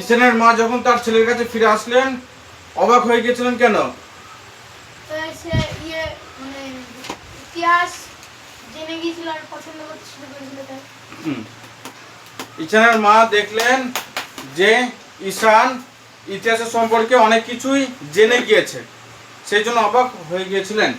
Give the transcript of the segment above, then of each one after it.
ঈশানের মা যখন তার ছেলের কাছে ফিরে আসলেন অবাক হয়ে গেছিলেন কেন? সে মানে ইতিহাস জেনে গিয়েছিল আর পছন্দ করতে শুরু করেছিল তাই। ঈশানের মা দেখলেন যে ঈশান ইতিহাসের সম্পর্কে অনেক কিছুই জেনে গিয়েছে, সেই জন্য অবাক হয়ে গিয়েছিলেন।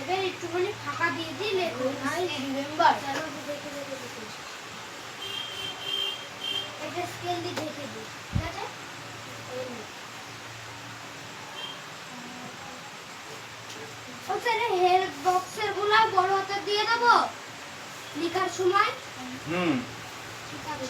এবার একটুখানি ফাঁকা দিয়ে দিলে রিমেম্বার এটা স্কেল দিয়ে ঢেকে দিই, ঠিক আছে? ওখানে হেল্প বক্সের গুলো বড় হাতে দিয়ে দেবো লেখার সময়। ঠিক আছে।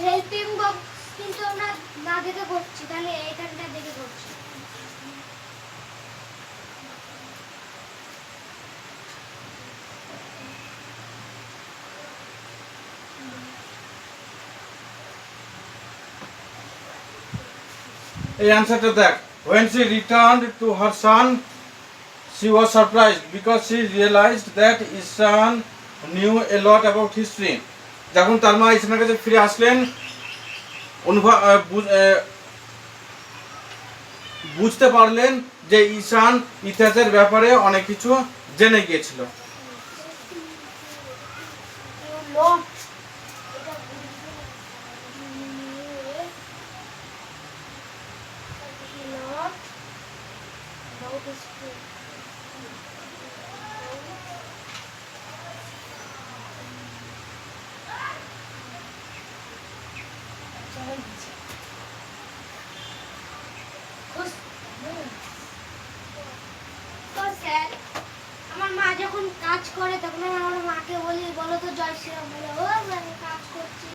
হেল্পিং বক্স কিন্তু আমরা না দেখে করছি, তাহলে এইখানটা দেখে করছি। এই অ্যান্সারটা দেখ। When she returned to her son, she was surprised because she realized that Ishan knew a lot about history. যখন তার মা ঈশানের কাছে ফিরে আসলেন বুঝতে পারলেন যে ঈশান ইতিহাসের ব্যাপারে অনেক কিছু জেনে গিয়েছিল। আমার মা যখন কাজ করে তখন আমার মাকে বলি বলো তো জয় শ্রীরাম, বলে ও মানে কাজ করছি।